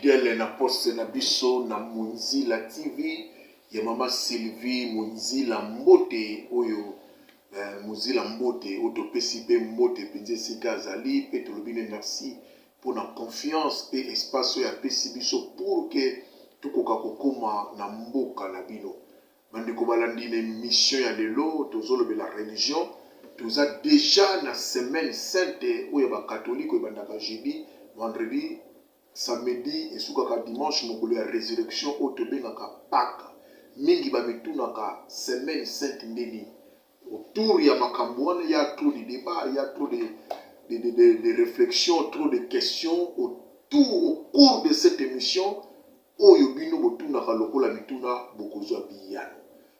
fidèle na poste na biso na Monzila TV ya mama Sylvie Monzila Mbote oyo Monzila Mbote otopesi pe Mbote penze sika azali pe tolobine merci pour la confiance et espace ya pesi biso pour que tukoka kokoma na mboka na bino bandeko balandi na mission ya lelo tozolobe la religion toza déjà na semaine sainte oyo ba catholique ebandaka jeudi vendredi samedi et sukaka dimanche mokolo ya résurrection oyo tobengaka Pâques mingi bametunaka semaine sainte ndeni autour ya makambo wana ya trop de débats, il y a trop de réflexions, trop de questions autour au cours de cette émission oyo bino botunaka lokola mituna bokozwa biyano.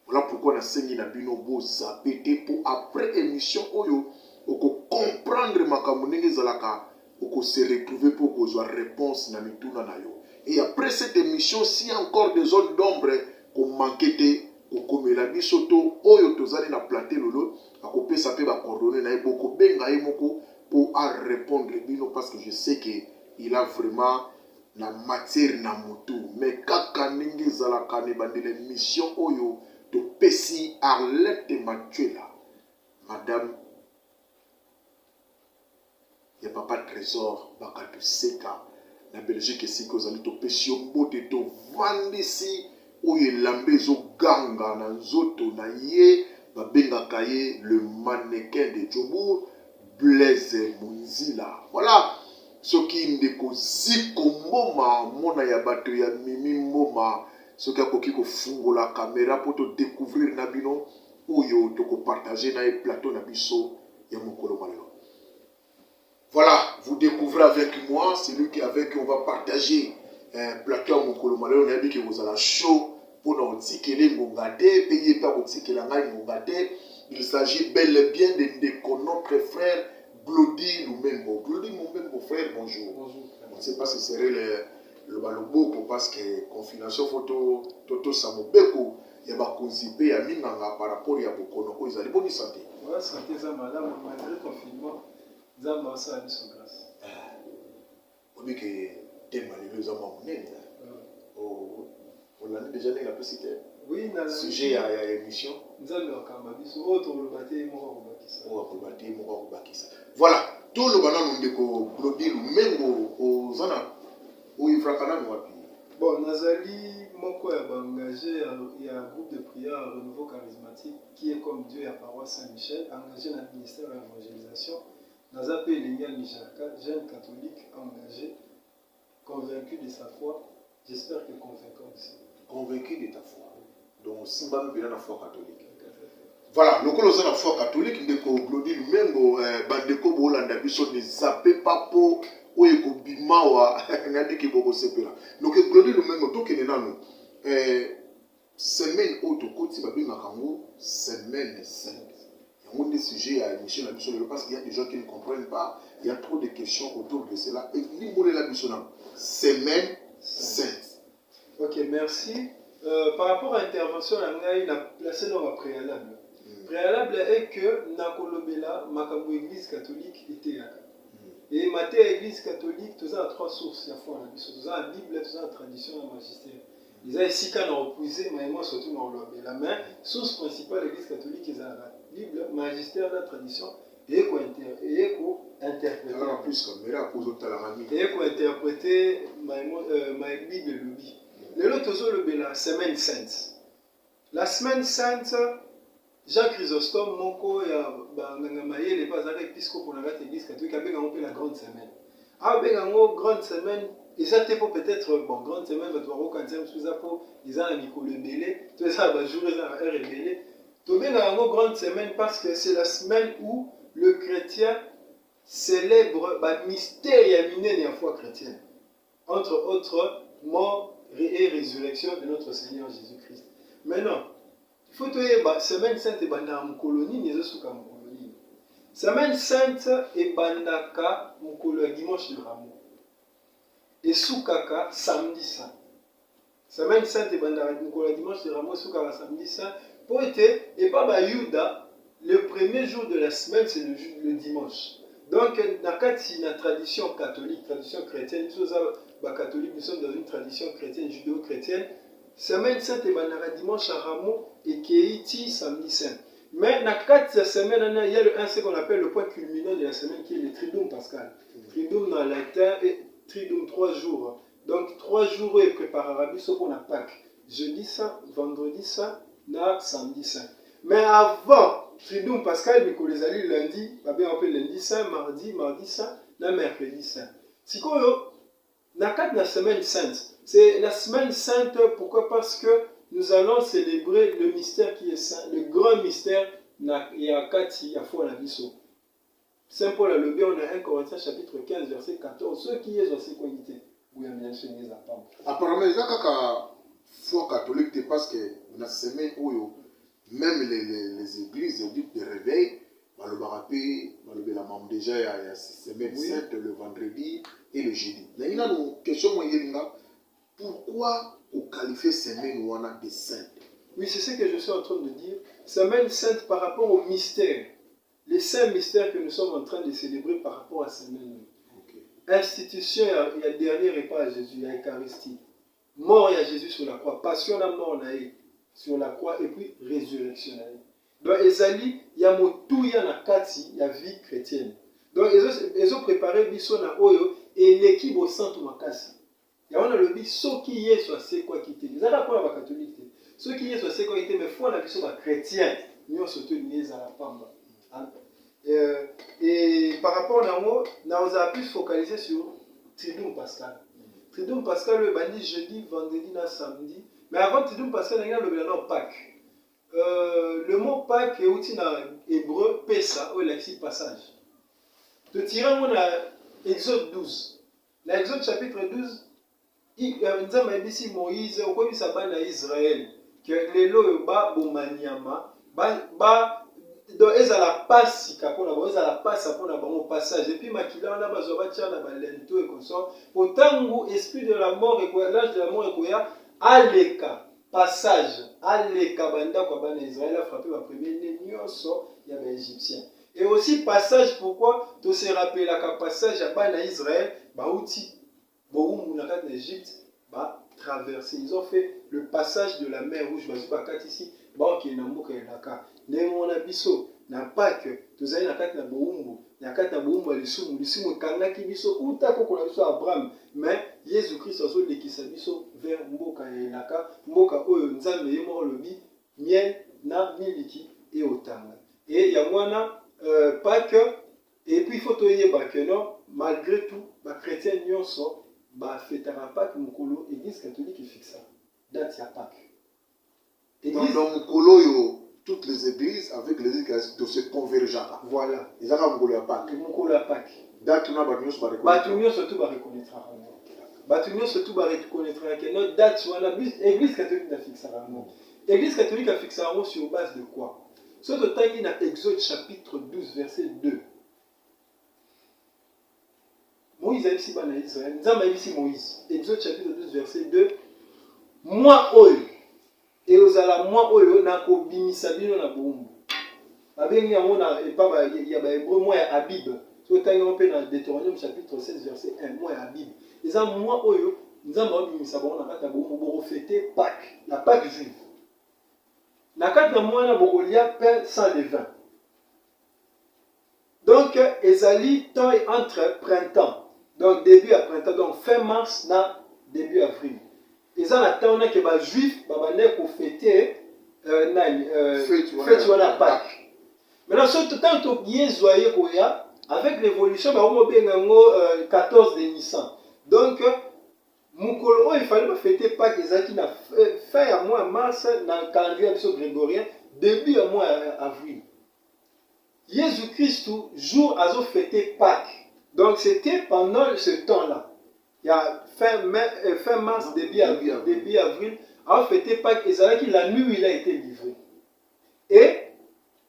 Voilà pourquoi na sengi na bino bo zapete pour après émission oyo oko comprendre makambo ndenge ezalaka oko se retrouver pour kozwa réponse na mituna na yo. Et après cette émission, s'il y a encore des zones d'ombre qu'on manquait okomela biso to oyo tozali na platé lolo akopesa pe ba coordonnées na eboko benga moko pour à répondre bino parce que je sais que il a vraiment la matière na mutu mais kaka ningi zalaka ne bandele mission oyo to pesi Arlette Matuela madame ya papa trésor bakatu seka na Belgique siko zali to pesi mbote to vandisi oye lambezo ganga na nzoto na ye babengaka ye le mannequin de Djobour Blaise Monzila. Voilà soki ndeko ziko mboma mona ya bato ya mimi mboma soki akoki kofungola caméra pour te découvrir na bino oyo to ko partager na plateau na biso ya mokolo malelo. Voilà, vous découvrez avec moi, c'est lui qui avec qui on va partager plateau à mokolo malelo na yebiki vous allez chaud pour nous tikele ngongate payer pas pour tikela ngai ngongate. Il s'agit bel et bien de notre frère Glody Lumembo. Glody Lumembo frère, bonjour. Bonjour. On ne sait pas si ce serait le baloboko parce que confination photo toto samobeko ya ba konzipe ya minanga par rapport ya bokono ko ezali bonne santé. Ouais, santé za malade malgré confinement. Za masa à son grâce. Obi que tema le za mamunene. Oh on l'a déjà dit la petite. Oui, na sujet à émission. Nzambe akamba biso auto le baté mo bakisa. O ko baté mo bakisa. Voilà, tout le banana ndeko Glody Lumembo ozana o ifrakana wapi. Bon, Nazali moko ya engagé il y a un groupe de prière à renouveau charismatique qui est comme Dieu à paroisse Saint-Michel, engagé dans le ministère de l'évangélisation. Nazape Lingal Mijaka, jeune catholique engagé, convaincu de sa foi. J'espère que convaincant aussi. Convaincu de ta foi. Donc, Simba me la foi catholique. Voilà, le colosse la foi catholique, ndeko Glody Lumembo, bandeko bolanda biso ne zappe pas pour oyeko bimawa, ngadi ki boko sepela. Donc, Glody Lumembo, to kene nanu, semaine auto koti babi makango, semaine sainte. Il y a des sujets à émission la biso parce qu'il y a des gens qui ne comprennent pas, il y a trop de questions autour de cela. Et l'imbolé la biso nan, semaine sainte. Ok, merci. Par rapport à l'intervention, il a placé dans la préalable. Préalable est que Nakolobela, Makambo Église catholique était là. Et Maté Église catholique, tout ça a trois sources. Il y a foi, tout ça la Bible, tout ça la tradition, la magistère. Ils ont ici quand on reposé, mais moi surtout dans l'obé. La main, source principale de l'Église catholique, c'est la Bible, magistère, la tradition, et quoi interpréter. Alors, plus comme mais là, pour autres la et quoi interpréter ma Bible le bi. Le lot la semaine sainte. La semaine sainte, Jacques Chrysostome, moko ya ngangamaye les pas avec épiscope pour la église catholique avec la grande semaine. Avec une grande semaine, et ça t'est peut-être bon grande semaine, va te voir au cancer sous apo, ils ont un micro le belé, tout ça va jouer dans un air belé. Tu bien une grande semaine parce que c'est la semaine où le chrétien célèbre le mystère et la foi chrétienne. Entre autres, mort et résurrection de notre Seigneur Jésus-Christ. Maintenant, il faut que la semaine sainte est dans colonie, mais aussi dans colonie. Semaine sainte est dans dimanche de Rameau. Et soukaka samedi saint. Semaine sainte est dans dimanche de Rameau, soukaka samedi saint. Pour être, et pas Yuda, le premier jour de la semaine, c'est le dimanche. Donc, dans la tradition catholique, tradition chrétienne, nous sommes catholiques, nous sommes dans une tradition chrétienne, judéo-chrétienne. Semaine sainte et dimanche à Rameau et Keiti samedi saint. Mais dans 4 semaines, il y a ce qu'on appelle le point culminant de la semaine qui est le Triduum pascal. Triduum dans le latin et Triduum 3 jours. Donc 3 jours et préparera ce qu'on a Pâques. Jeudi saint, vendredi saint, samedi saint. Mais avant Triduum pascal, les alliés lundi, on appelle lundi saint, mardi saint, mercredi saint. Si on a 4 semaine sainte. C'est la semaine sainte, pourquoi? Parce que nous allons célébrer le mystère qui est saint, le grand mystère il y a 4 il y a fois la biso. Saint Paul a le bien, on a 1 Corinthiens chapitre 15 verset 14. Ceux qui est aussi qualité. Oui, apparemment, il y a une foi catholique parce que dans la semaine où même les églises de réveil, le barapé, la membre déjà, il y a semaine sainte le vendredi et le jeudi. Il y a une question, pourquoi on qualifie semaine ou on a des saints? Oui, c'est ce que je suis en train de dire. Semaine sainte par rapport au mystère. Les saints mystères que nous sommes en train de célébrer par rapport à semaine. Okay. Institution, il y a le dernier repas à Jésus, il y a l'Eucharistie. Mort, il y a Jésus sur la croix. Passion, la mort, sur la croix. Et puis, résurrection. Donc, il y a tout, il y a la vie chrétienne. Donc, ils ont préparé Bisso na Oyo et l'équipe au centre Makasi. Il y a le dit, ceux qui y sont assez quoi quitter. Ils ont pas la catholique. Ceux qui y sont assez quoi quitter, mais il faut la vie chrétien. Nous surtout liés à la femme. Et par rapport à moi, nous avons pu se focaliser sur Triduum pascal. Triduum pascal, le bandit jeudi, vendredi, samedi. Mais avant Triduum pascal, il y a le Pâques. Le mot Pâques est outil dans hébreu, Pessa, ou l'exil passage. De tirer, on a Exode 12. L'Exode chapitre 12. Nzambe ayebisi Moïse okomisa bana ya Israël que lelo oyo babomaniama donc ezala pasi kapona bango ezala pasi mpona bango passage et puis makila wana bazwa batia na balento ekosort potangu esprit de la mort ekoya l'âge de la mort ekoya aleka passage aleka bandako ya bana ya Israël afrappe bapremier nde nyonso ya baégyptien. Et aussi passage pourquoi to se rappelaka passage ya bana ya Israël bauti Bohum en Égypte, traversé. Ils ont fait le passage de la mer Rouge. Ici, qui est dans le Naka. Némo na biso, na Pâques, tous allez na kat na Bohum, na kat na Bohum, l'isumu kangaki biso, ou ta koko na biso Abraham. Mais Jésus Christ a zo lekisa biso vers Mboka et Naka, Mboka oyo nzambe yemo lobi, miel na miliki et otanga. Et il y a mwana Pâques, et puis il faut te dire que non, malgré tout, les chrétiens n'y sont. Fêtera Pâques, Mukolo, Église catholique est fixe. Date à Pâques. Dans Mukolo, toutes les églises avec les églises de se converger. Voilà. Ils ont Mukolo à Pâques. Mukolo à Pâques. Date on a Batunios va reconnaître. Batunios surtout va reconnaître. Batunios surtout va reconnaître que notre date sur l'Église catholique a fixé. L'Église catholique a fixé sur base de quoi? Ce que tu as dans Exode chapitre 12 verset 2. Moïse a ici dans Israël. Nzambe a ici Moïse. Exode chapitre 12 verset 2. Moi oyo et ozala moi oyo na ko bimisa bino na bombo. Abengi yango na epa ya ba hébreu moi ya Abib. So tangi on peut dans Deutéronome chapitre 16 verset 1 moi ya Abib. Eza moi oyo Nzambe a bimisa bango na kata bombo bo fêter Pâques, la Pâques juive. Na kata na moi na bokolia pain sans levain. Donc ezali temps entre printemps. Donc début à printemps, donc fin mars, début avril. Ils ont attendu que les Juifs vont fêter fête à Pâques. Maintenant, ce temps où ils sont joyeux, avec l'évolution, ils ont 14 de Nissan. Donc, Mukolo, il fallait fêter Pâques, ils ont fin à mois mars, dans le calendrier grégorien, début à mois avril. Jésus-Christ, jour à fêter Pâques. Donc c'était pendant ce temps-là. Il y a fin mars, début avril, a fêté Pâques et c'est la nuit où il a été livré. Et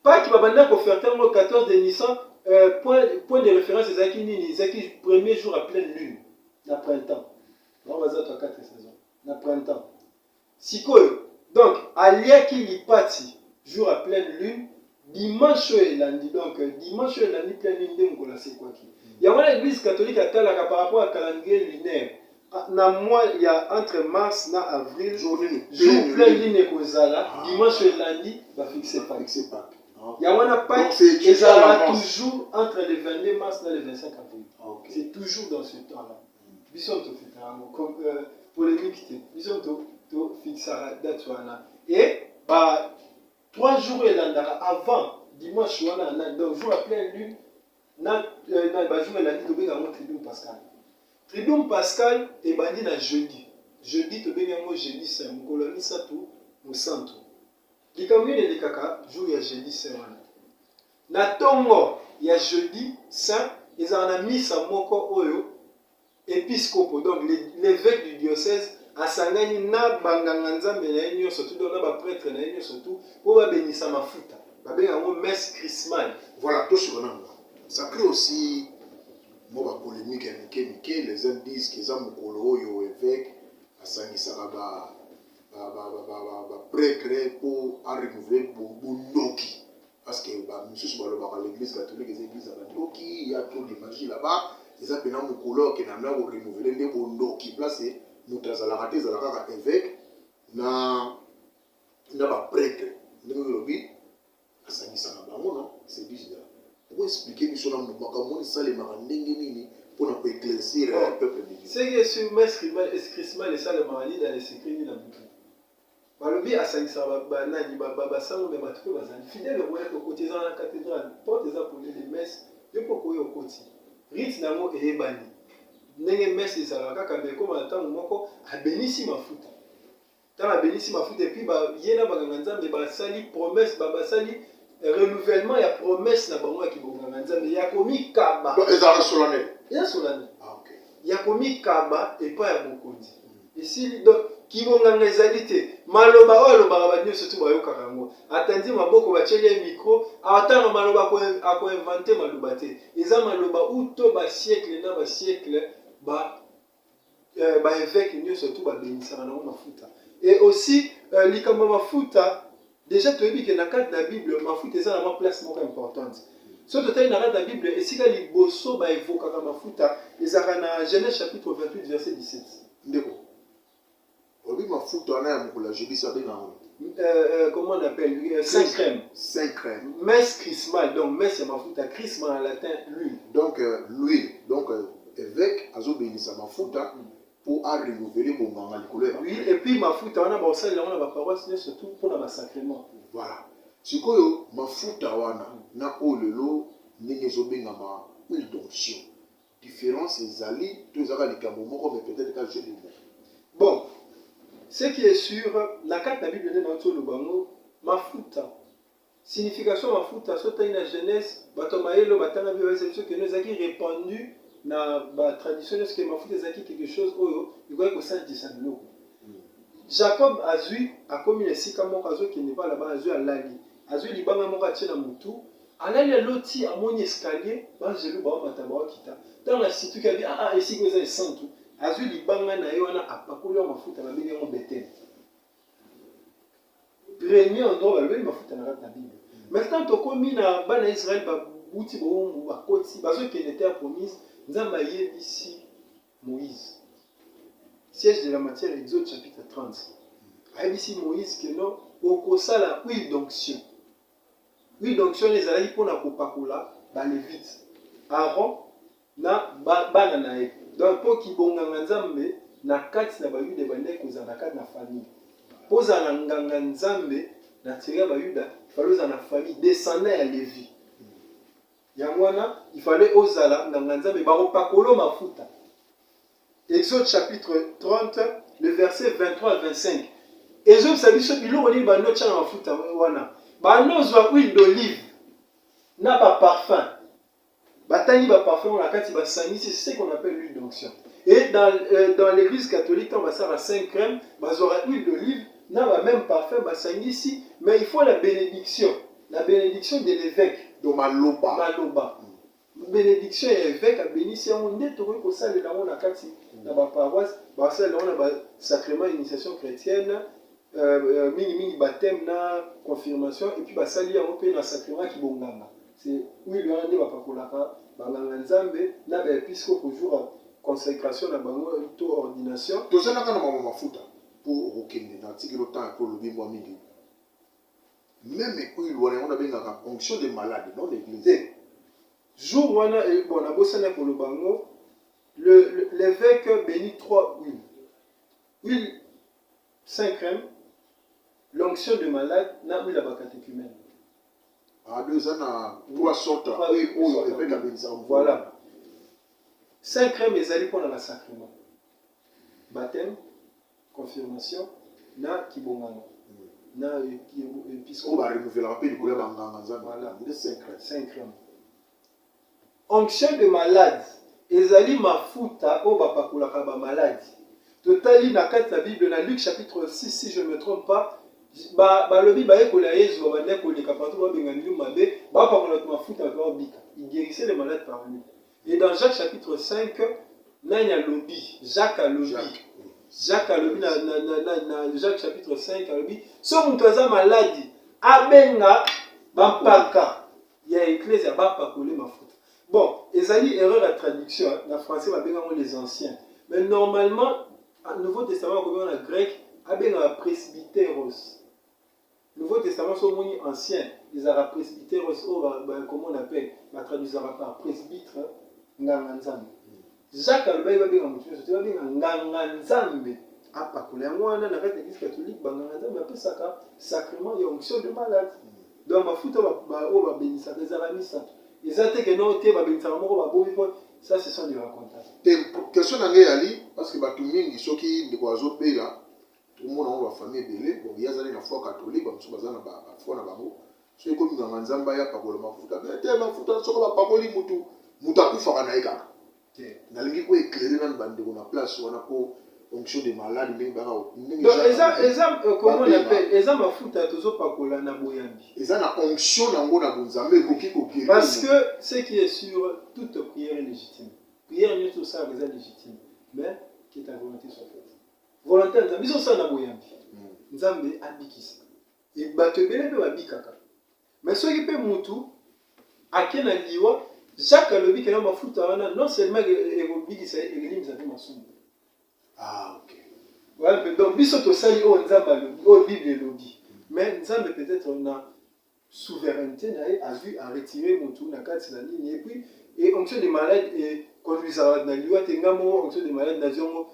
Pâques, il va faire le 14 de Nissan, point de référence, c'est le premier jour à pleine lune, le printemps. On va dire 4 saisons, le printemps. Donc, à l'IA qui y partit, jour à pleine lune, dimanche oyo elandi donc dimanche oyo elandi plein lune nde mokolo asekwaki yango wana église catholique atalaka par rapport à calendrier lunaire na mois il y a entre mars na avril jour plein lune ekozala dimanche oyo elandi bafixe pas yango wana Pâques ezalaka toujours entre le 22 mars na le 25 avril c'est toujours dans ce temps là biso tofeta yango comme polémique te biso tofixaka date wana et 3 jours elandaka avant dimanche wana donc jour à pleine lune na bajour elandi tobenga yango triduum pascal triduum pascal ebandi na jeudi tobenga yango jeudi saint mokolo ya misato mosantu likambo nini elekaka jour ya jeudi saint wana na ntongo ya jeudi saint ezala na misa moko oyo épiscopo donc l'évêque du diocèse asangani na banganga nzambe na ye nyonso tu donc na baprêtre na ye nyonso tu mpo babenisa mafuta babenga yango messe chrismale. Voilà, tout ce qu'on a. Ça crée aussi moi polémique ya mike les uns disent que ça mokolo oyo évêque asangisaka prêtre pour renouveler bondoki parce que misusu balobaka l'église catholique eza église ya bandoki il y a trop de magie là-bas eza pena mokolo ke na mna ko renouveler nde bondoki place moto azalaka te ezalaka kaka évêque na baprêtre ndenge olobi asangisaka bango non c'est bizarre. Pour expliquer biso na makambo esalemaka ndenge nini mpona koéclaircir le peuple de Dieu. Ce qui est sur messe chrismale esalemaka nini dans les secrets nini na butu balobi asangisaka banani basango me bato mpe bazali fidèle okoya kokoti eza na cathédrale porte eza pole de messe yo mpo koya okoti rite nango eyebani ndenge messe ezalaka kaka me ekoma na ntango moko abenisi mafuta ntango abenisi mafuta epuis ye na banganga nzambe basali promesse basali renouvellement ya promesse na bango ya kibonganga nzambe ya komikaba ezalaka solennel eza solennel ya komikaba epai ya mokonzi esili donc kibonganga ezali te maloba oyo alobaka banyonso tu bayokaka yango atandi maboko batieli ye micro atanga maloba akoinvente maloba te eza maloba uto basiècle na basiècle baévêque nyonso tu babenisaka nango mafuta et aussi likambo mafuta déjà toyebi ke na kati na bible mafuta eza na place moko importante so totali na kati na bible esika liboso baevokaka mafuta ezalaka na Genèse chapitre 28 verset 17 ndeko obi mafuta wana ya mokolo ya jeudi ça abenga ngo comment on appelle Saint crème messe chrismale donc messe ya mafuta chrisma en latin l'huile donc l'huile donc évêque azobenisa mafuta pour renouveler bonganga likolo ya oui et puis mafuta wana baosalela wana baparoisse nyonso surtout mpona basacrement voilà sikoyo mafuta wana na oyo lelo ndenge ezobengama huile d'onction différence ezali to ezaka likambo moko mais peut-être ka jeu de mots bon ce qui est sûr na kati na bible nde nauti oloba ngo mafuta signification mafuta so tali na Genèse bato mayelo batanga bi bayesa biso keno ezalaki répandu na batradition nyonso ke mafuta ezalaki quelque chose oyo ekoki kosalisa biloko Jacob azwi akomi na esika moko azokende pa laba azwi alali azwi libanga moko atie na motu alali aloti amoni escalier banzelu baomata baokita ntango asituki abi esika eza esantu azwi libanga na ye wana apakoli ya mafuta babengi yango Bethel premier endroit balobeli mafuta na kati na bible maintenant tokomi na bana Israel babuti boumbu bakoti bazokende terre promise nzambe ayebisi Moïse siège de la matière Exode chapitre 30 ayebisi Moïse que non okosala huile d'onction ezalaki mpona kopakola balévite Aaron na bana na ye donc mpo kibonganga nzambe na kati na bayuda ebandeki kozala na kati na famille mpo ozala na nganga nzambe na tiri bayuda ifale ozala na famille descendant ya Lévi yango wana ifale ozala nganga nzambe bakopakolo mafuta Exode chapitre 30 le verset 23 à 25 ezobisa biso biloko nini bando otyana mafuta wana bando ozwa huile d'olive na baparfum batangi baparfum na kati basangisi c'est ce qu'on appelle l'huile d'onction et dans l'église catholique tant basala Saint crème bazora huile d'olive na même parfum basangisi mais il faut la bénédiction de l'évêque donc maloba bénédiction ya évêque abénisi yango nde tokoki kosalela yango na kati na baparoisse basalela yango na basacrement initiation chrétienne mingi baptême na confirmation et puis basali yango mpe na sacrement kibonganga c'est huile wana nde bapakolaka banganga nzambe na baepiscope jour consécration na bango to ordination tozalaka na mama mafuta pour okende na tikelo temps pour lobi mwa mingi même huile wana yango nabengaka onction de malade dans l'église jour wana bon nabosana koloba ngo l'évêque bénit 3 huile 5 crèmes, l'onction de malade, n'a eu la catéchumène. Ah, 2 ans, 3 sortes. Voilà. 5 crèmes, les alliés pour le sacrement. Baptême, confirmation, na kibongano. Na épiscope. On va renouveler la paix du couleur d'Anganga. Voilà. 5 crèmes. Onction de malade, les alliés mafuta, au bapakulaka ba malade. Totali na kati la Bible na Luc chapitre 6 si je ne me trompe pas balobi baye kola yezu bande koleka partout babengani mabe bapakola mafuta kwa bika il guérissait les malades par lui et dans Jacques chapitre 5 nanya lobi Jacques alobi na Jacques chapitre 5 alobi so mutu aza maladi abenga bampaka ya église ya bapakola mafuta bon ezali erreur à traduction na français babenga les anciens mais normalement le Nouveau Testament, comme on a grec, a bien un presbytéros. Le Nouveau Testament, c'est au moins ancien. Ils ont un presbytéros, comment on appelle, la traduction par presbytre, nganganzambe. Jacques Albert va bien en mutuelle, c'est bien nganganzambe. Ah, pas que les mois, on a l'église catholique, nganganzambe, après ça, sacrement, il y a onction de malade. Donc, ma foute, on va bénir ça, les aramis. Ils ont été que non, on va bénir ça, ça, ce sont des racontages. Question d'Angé Ali, parce que Batouming, ceux qui ne croient pas là, tout le monde a une famille belée, bon, il y a des fois catholiques, comme ça, na foi na babo. Ceux qui ont un zamba ya pakola mafuta, mais tellement mafuta, ceux qui ont pakoli mutu, mutaku fara eka. Na lingi ko éclairer dans bande na place, on a pour onction de malade, mais bara. Donc, comment on appelle, ils ont mafuta toujours pakola na boyambi. Ils ont la onction na ngona bunzambe ko kiko guérir. Parce que ce qui est sûr, toute prière est légitime. Prière n'est tout ça, c'est légitime. Mais que ta volonté soit faite. Volonté, nous sommes ça na boyambi. Nzambe abikisa. Et batebele pe babikaka. Mais ce qui peut mutu akena liwa Jacques alobi kena mafuta wana non seulement ebikisa eglise za masumu. Ah OK. Ouais, donc biso to sali o nzambe alobi, o Bible lobi. Mais nzambe peut-être on a souveraineté a vu à retirer mutu na kati na ligne et puis et onction des malades et conduisant na liwa tengamo onction des malades naziongo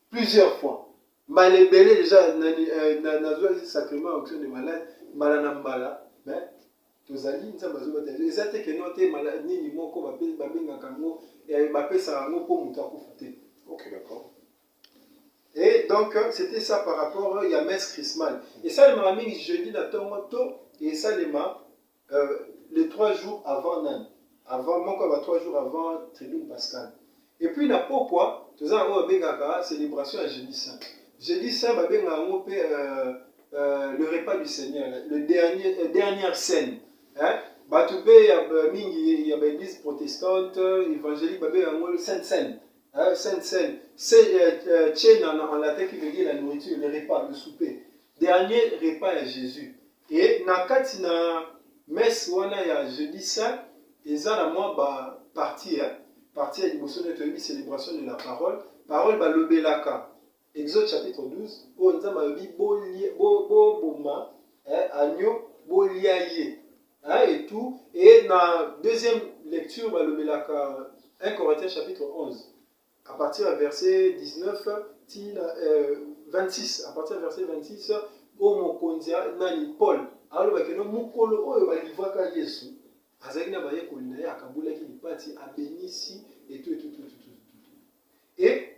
plusieurs fois. Malebele déjà na zwa sacrement onction des malades malana mbala mais tozali nzambe azobata ezate ke no te malade nini moko babenga kango et bapesa ngo po mutu akufa te. OK, d'accord. Et donc c'était ça par rapport à messe chrismale. Et ça le m'a mis jeudi na tongo et ça les 3 jours avant nan. Avant mon 3 jours avant Triduum Pascal. Et puis na pourquoi tout ça on benga célébration à jeudi saint. Jeudi saint ba benga ngo le repas du Seigneur, le dernière scène. Hein? Batube ya mingi ya l'église protestante évangélique ba benga ngo sainte scène. Sainte scène, c'est en latin qui veut dire la nourriture, le repas, le souper. Dernier repas à Jésus. Et na kati na messe wana ya jeudi saint, eza na mwa ba partie partie ya liboso na toyebi célébration de la parole. Parole ba lobelaka. Exode chapitre 12, o nzamba yobi bo boma agneau bo liaye. Et tout et na deuxième lecture ba lobelaka 1 Corinthiens chapitre 11. À partir du verset 19, 26, à partir du verset 26, au mokonzia nani Paul, alors que nous mukolo oyo balivaka Yesu, azali na baye kolina ya kabula ki lipati abénissi et tout. Et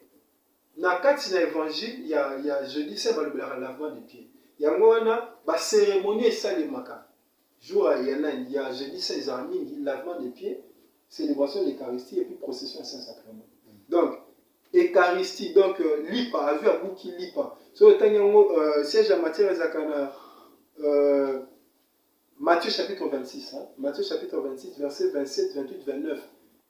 na kati na évangile il y a jeudi saint balobela lavement des pieds. Yango wana ba cérémonie esalemaka. Jour il y a jeudi saint ezamini lavement des pieds, célébration de l'Eucharistie et puis procession à Saint-Sacrement. Donc, Eucharistie, donc, lipa, a vu à bout qui lipa. So, siège en matière zakana, Matthieu chapitre 26, hein? Matthieu chapitre 26, verset 27, 28, 29.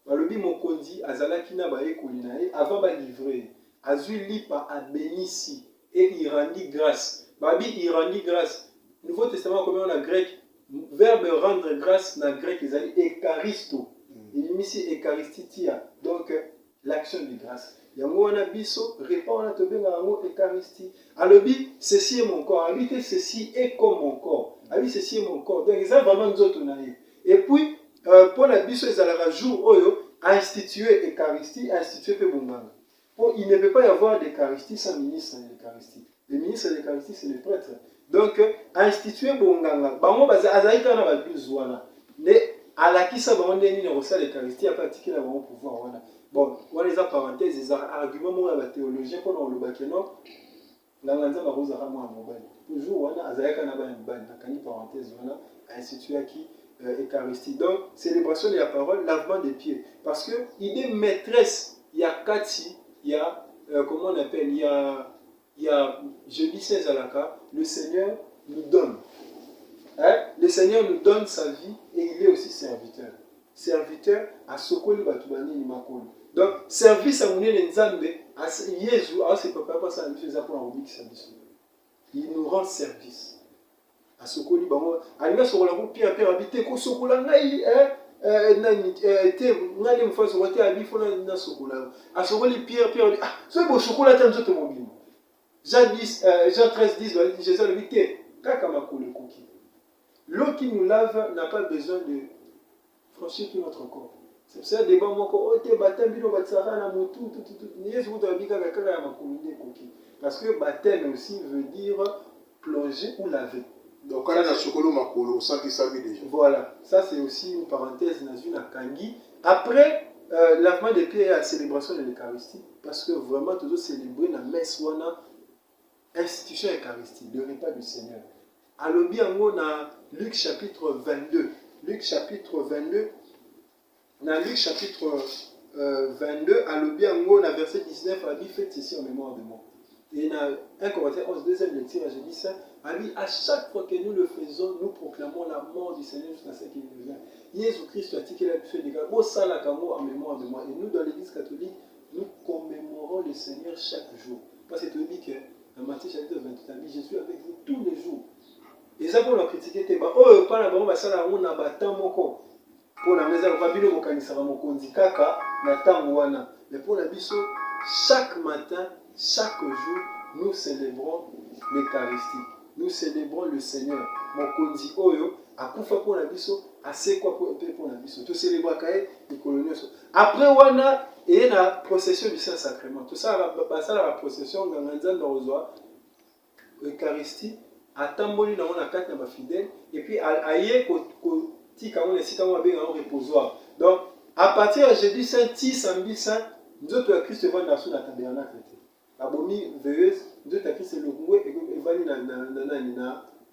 Balobi mokondi, azala kina bae kolinae, avant ba livrer, azu lipa a bénissi, et il rendit grâce. Babi, il rendit grâce. Nouveau Testament, comme on a grec, verbe rendre grâce, dans le grec, ils ont ekaristo. Il est ici ekaristitia. Donc, l'action de grâce. Yango wana biso, répond à tobenga yango Eucharistie. Alobi, ceci est mon corps. Habitez, ceci est comme mon corps. Habitez, ceci est mon corps. Donc, ils ont vraiment nous autres. Et puis, pour la biso, ils allaient jour oyo, instituer Eucharistie, instituer pe bonganga. Il ne peut pas y avoir d'Eucharistie sans ministre de l'Eucharistie. Le ministre de l'Eucharistie, c'est le prêtre. Donc, instituer bonganga. Bango azaïka na ba 12 wana. Mais à la qui ça va ndeni na rosa l'Eucharistie, a pratiqué la bon pouvoir wana. Bon, on les a parenthèses, les arguments moi la théologie pour on le bakeno. La lanza ba rosa ra moi mobile. Toujours wana azaïka na ba mobile, na kani parenthèse wana instituer qui Eucharistie. Donc, célébration de la parole, lavement des pieds. Parce que idée maîtresse, il y a Kati, il y a, comment on appelle, il y a jeudi 16 Alaka, le Seigneur nous donne. Hein? Le Seigneur nous donne sa vie et il est aussi serviteur. Serviteur à Sokoli Batubani Nimakoli. Donc, service à Mounier Nzambe, à Jésus, à ce papa, pas ça, il nous rend service. À Sokoli Bango, à l'image sur la route, Pierre habité, ko Sokola Naï, nani, nani mfa sokote abifo na Sokola. À Sokoli Pierre, ah, c'est beau Sokola tant de mobile. Jean 13, 10, Jésus le dit, Kakamakole Koki. L'eau qui nous lave n'a pas besoin de franchir tout notre corps. C'est pour ça que des gens disent baptême, parce que baptême aussi veut dire plonger ou laver. Donc, quand on a Sokolo Makolo, on sent qu'il s'habille déjà. Voilà, ça c'est aussi une parenthèse dans une Kangi. Après, lavement des pieds et la célébration de l'Eucharistie, parce que vraiment, toujours célébrer la messe ou la institution Eucharistie, le repas du Seigneur. Alobi yango na Luc chapitre 22. Luc chapitre 22. Dans Luc chapitre 22, alobi yango na verset 19, Abi faites ceci en mémoire de moi. Et dans 1 Corinthiens 11, deuxième lecture, je dis ça. Abi, à chaque fois que nous le faisons, nous proclamons la mort du Seigneur jusqu'à ce qu'il revienne. Jésus-Christ a dit qu'il a fait des gars. Au salakamo en mémoire de moi. Et nous, dans l'église catholique, nous commémorons le Seigneur chaque jour. Parce que tu dis que dans Matthieu chapitre 28, je suis avec vous tous les jours. Et ça pour la critiquer, oh, pas la bonne, ça on a battant mon corps. Pour la maison, on va bien le reconnaître, mon kondi kaka, na tamwana. Mais pour la biso, chaque matin, chaque jour, nous célébrons l'Eucharistie. Nous célébrons le Seigneur. Mon kondi oyo, à kufa pour la biso, assez quoi pour la biso. Tout célébrer kaé, les coloniaux. Après wana, et la procession du Saint-Sacrement. Tout ça, la procession, dans l'Eucharistie. Atamboli na on carte na fidèle et puis aye tika on esika on bien en reposoir. Donc à partir de jeudi saint 10 samedi saint nous autres Christ va dans la tabernacle. Abomi veilleuse nous autres Christ le ngwe et va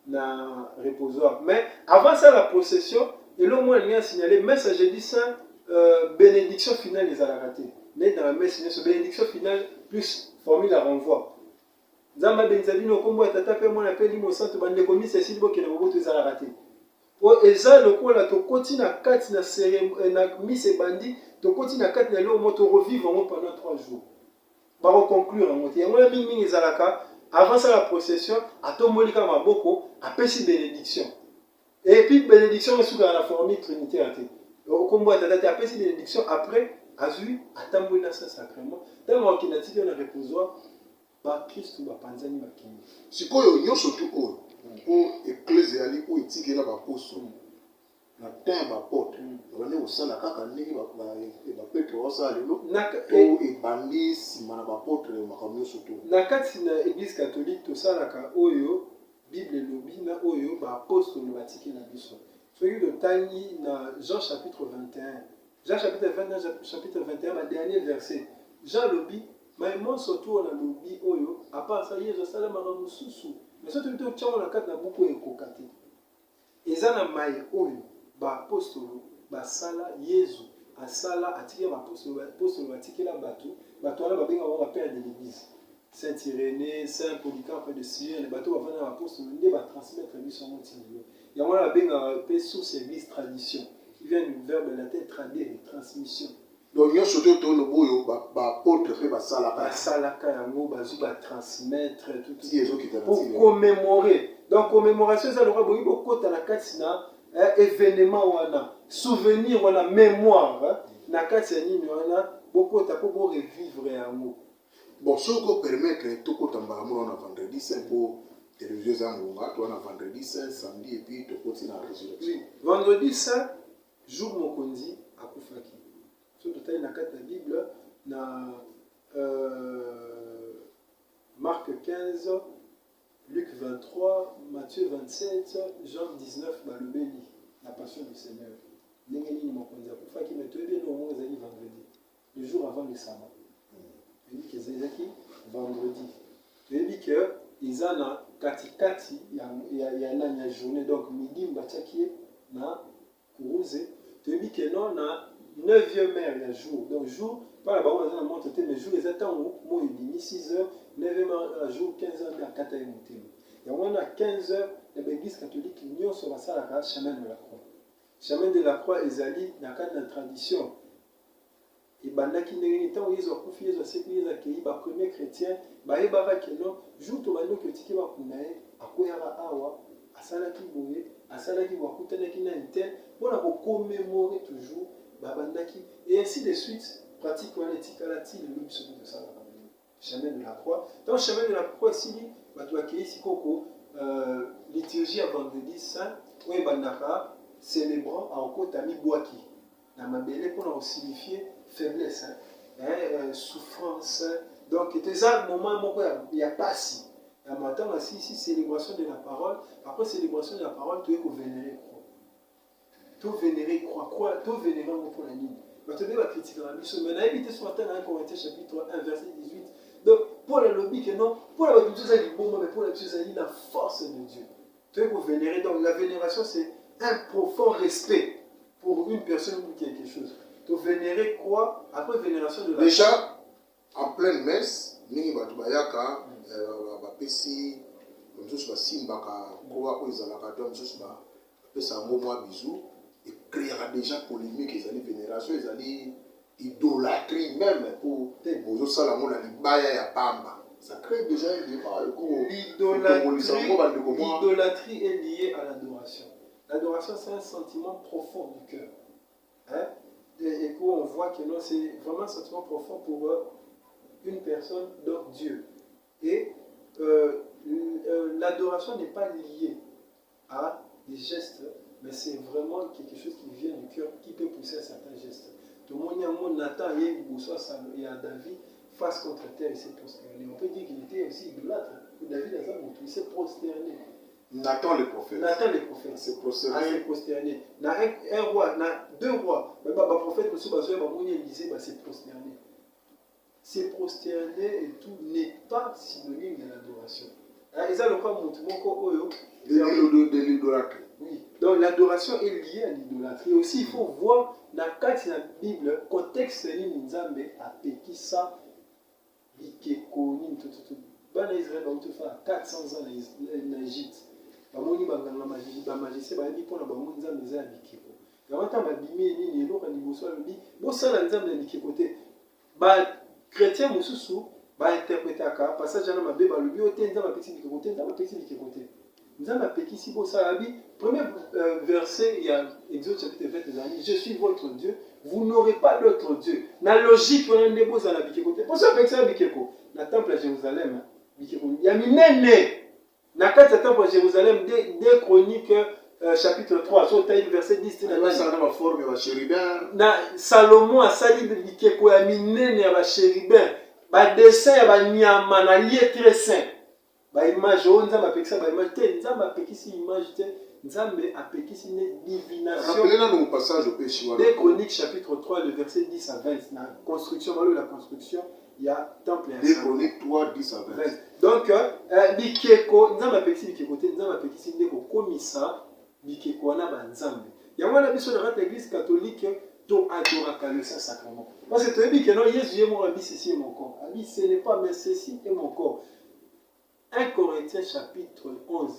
na reposoir. Mais avant ça la procession et là moi il y a signalé messe jeudi saint bénédiction finale des alaratés. Mais dans la messe bénédiction finale plus formule à renvoi. Zamba benzabino kombo tata pe mona pe limo santo bande komi ceci bo kena bobo tezala raté. O eza lokola to koti na kati na cérémonie na mise bandi to koti na kati na lo moto revivre pendant 3 jours. Ba conclure en moti. Yango mingi ezalaka avant ça la procession atomolika maboko apesi bénédiction. Et puis bénédiction est sous la formule trinitaire. O kombo tata apesi bénédiction après azui atamboli na Saint-Sacrement. Tellement qu'il a dit qu'on a reposoir ba Kristo ba panzani ba kingi. Sikoyo nyonso tu oyo po ecclesia ali ko etike na ba apostole na temps ba porte bane osala kaka ndenge ba Petro osala lelo to ebandi sima na ba porte makambo nyonso tu na kati na église catholique to salaka oyo Bible lobi na oyo ba apostole batiki na biso. Soki de tangi na Jean chapitre 21. Jean chapitre 21 ma dernier verset. Jean lobi mais moi surtout on a l'oubli oyo à part ça yezo sala maramu susu mais surtout to tchao na kat na buku ekokati ezana mai oyo ba apostolo ba sala yezu asala atiki ba apostolo batiki la bato wana babenga ba père de l'église Saint Irénée Saint Polycarpe de Syrie les bateaux avant na apostolo nde ba transmettre biso motinyo ya wana babenga pe sous service tradition qui vient du verbe latin trader transmission. donc nyonso to toloba oyo baapôtre mpe basalaka basalaka yango bazwi batransmettre ti ezokita na pour ntina. commémorer. Donc commémoration eza lokola boyi bokota na kati na événement wana, souvenir wana, mémoire na kati ya nini wana bokota mpo borevivre yango. Bon, soki opermettre tokota mbala mona na vendredi saint mpo télévision eza ngonga to wana vendredi saint samedi epuis tokoti na résurrection. Oui, vendredi saint jour mokonzi akufaki. So totali na kati ya bible na Marc 15, Luc 23, Matthieu 27, Jean 19, balobeli la passion du Seigneur. Ndenge nini mokonzi akufaki, mais toyebi eno omo ezali vendredi, le jour avant le sabbat. Toyebi ke ezalaki vendredi. Toyebi ke eza na katikati ya nani ya journée, donc midi batiaki ye na kuruze. Toyebi ke non na 9e heure ya jour, donc jour pas la baron na monte te, mais jour les attend moi il 6h, 9e heure jour 15h à 4h monté. Et on a 15h l'église catholique union sur la salle à chemin de la croix. Chemin de la croix ezali na cadre de tradition. Et bandaki ndenge temps ils ont confié ils ont sécurisé accueilli ba premier chrétien ba yebaka que non jour to bando que tiki ba kunae akoyara awa asalaki boye asalaki wakutanaki na intel pour commémorer toujours babandaki et ainsi de suite pratique wana etikalati lelo biso tosalaka chemin de la croix. Dans chemin de la croix ici bato akei sikoko liturgie ya vendredi saint oyo ebandaka célébrant aokota mibwaki na mabele mpona kosignifier faiblesse, souffrance. Donc c'est un moment il y a pasi ya matin ici célébration de la parole. Après célébration de la parole tu es vénérer croix, tout vénérer croix, tout vénérer pour la ligne. Tu vas critiquer la mission, mais naïvité ce matin dans 1 Corinthiens chapitre 1 verset 18. Donc pour la lobby que non, pour la chose à bon, mais pour la chose à la force de Dieu. Tu es vénérer. Donc la vénération c'est un profond respect pour une personne ou quelque chose. Tu vénérer quoi? Après vénération de la déjà en pleine messe ningi bato bayaka bapesi mosusu basimbaka kowa oyo ezalaka to mosusu bapesa yango mwa bizu ekréera déjà polémique ezali vénération ezali idolâtrie même pour bozosala yango na libaya ya pamba. Ça crée déjà un débat. L'idolâtrie est liée à l'adoration. L'adoration c'est un sentiment profond du cœur. Hein? Et qu'on voit que non, c'est vraiment un sentiment profond pour une personne, donc Dieu. Et l'adoration n'est pas liée à des gestes, mais c'est vraiment quelque chose qui vient du cœur, qui peut pousser à certains gestes. Tout le monde, Nathan et David, face contre terre, il s'est prosterné. On peut dire qu'il était aussi idolâtre. David, il s'est prosterné. Nathan le prophète. C'est prosterné. Un roi, deux rois. Le prophète, Élisée, c'est prosterné. C'est prosterné et tout n'est pas synonyme de l'adoration. Et ça, le de l'idolâtrie. Oui. Donc l'adoration est liée à l'idolâtrie. Aussi, il faut voir dans la Bible, contexte Nzambe a pekisa bikekoni tout. Bana Israël va tout faire 400 ans en Égypte. Bamoni banganga magicien bayebi mpona bango nzambe eza ya bikeko yango ntango babimi nini eloko ya liboso alobi bosala nzambe ya bikeko te. Bachrétien mosusu bainterprétaka passage wana mabe balobi oyo te nzambe apekisi bikeko te, nzambe apekisi bikeko te, nzambe apekisi bosala bi. Premier verset il y a Exode chapitre 20 ezali je suis votre Dieu, vous n'aurez pas d'autre Dieu. Na logique wana nde bozala bikeko te poso apekisa bikeko na temple ya Jérusalem bikeko ya minene. Na kati ya temple à Jérusalem, des chroniques chapitre 3, sur le verset 10, Salomon a sali de bikeko ya minene ya ba chérubin, ba dessin ya ba nyama na lieu très saint. Ba image o nzambe apekisa ba image te, nzambe apekisi image te, nzambe apekisi une divination. Rappelez-nous dans le passage au péché. Des chroniques chapitre 3, le verset 10 à 20, la construction, la construction. Il y a temple et des chroniques 3, 10 à 20. Donc, bikeko, nzambe apekisi bikeko te, nzambe apekisi ndeko komisa bikeko wana ba nzambe. Yango na biso na l'église catholique to adoraka le Saint-Sacrement. Parce que tu dis que non, Jésus est mon rabbi, ceci est mon corps. Rabbi, ce n'est pas, mais ceci est mon corps. 1 Corinthiens chapitre 11,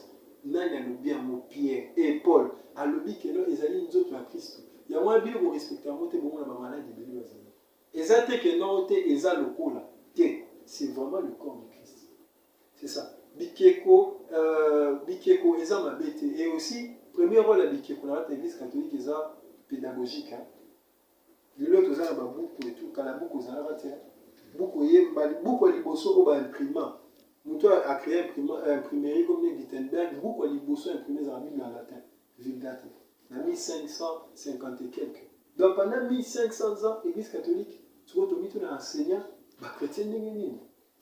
nani alobi ya mo Pierre et Paul alobi que non, ezali nzoto ya Christ. Yango na bino ko respecter mo te bongo na ba malade ebeli bazali. Eza te que non te eza lokola te, c'est vraiment le corps de Christ. C'est ça. Bikeko eza mabete. Et aussi premier rôle à bikeko dans l'église catholique eza pédagogique. L'autre eza na babuku et tout kala buku eza na te. Buku yemba buku liboso o ba imprimant. Muto a créé imprimerie comme Gutenberg, buku liboso imprimé dans la Bible en latin. Vulgate. En 1550 et quelques. Donc pendant 1500 ans, l'église catholique, tu vois, tu as enseigné, les chrétiens,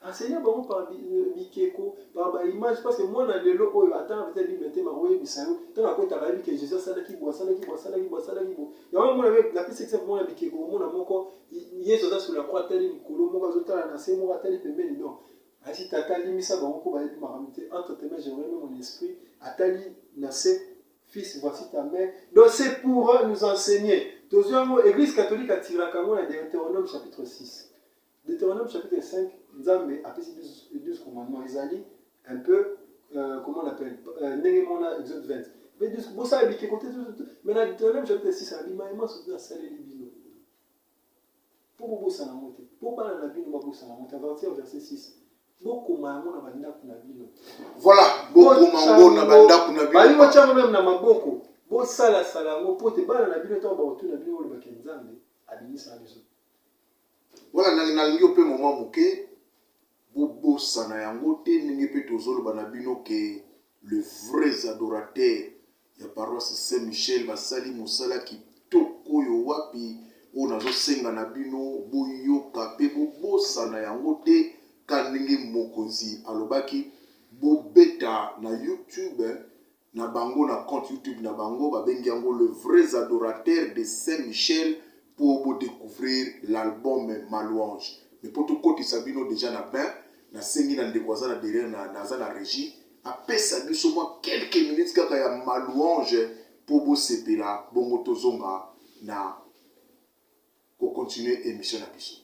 enseigné par Bikeko, par l'image, parce que moi, dans le lot, attends, peut-être liberté, ma oui, Bissau, tant à côté, tu que Jésus, ça, qui boit, ça, qui boit, ça, qui boit, ça, qui boit. Il y a un moment, la plus sexy, moi, Bikeko, moi, il y a sur la croix, tel, Nicolo, moi, je t'ai lancé, moi, tel, il non. Si tu as mis ça, entre tes mains, j'ai remis mon esprit, Atali, Nassé, fils, voici ta mère. Donc c'est pour nous enseigner. L'église catholique a tiré à Cameroun à Deutéronome chapitre 6. Deutéronome chapitre 5, Nzambe a fait 12 commandements. Ils allaient un peu, comment on appelle, Néhémona, Exode 20. Mais bon, ça a été côté tout. Mais dans Deutéronome chapitre 6, il m'a aimé surtout à saler les binos. Pour vous ça n'a monté. Pour parler de la bino, ça n'a monté. À verset 6. Beaucoup mango na banda kuna bino. Voilà, beaucoup mango na banda kuna bino. Bali mo chama même na maboko. Bo sala ngo pote bana na bino to ba otu na bino le bakenzambe abinisa biso. Voilà na lingi pe moment moké bobo sana yango te ningi pe tozolo bana bino que le vrai adorateur ya paroisse Saint-Michel basali musala kitoko yo wapi o nazo senga na bino boyoka pe bobo sana yango te kaningi mokonzi alobaki bobeta na YouTube na bango na compte YouTube na bango babengi yango le vrai adorateur de Saint-Michel pour découvrir l'album Malouange. Mais pour tout côté sabino déjà na ben na sengi na ndekwaza na derrière na za na régie après ça biso moi quelques minutes kaka ya Malouange pour bo sepela bongo tozonga na ko continuer émission na biso.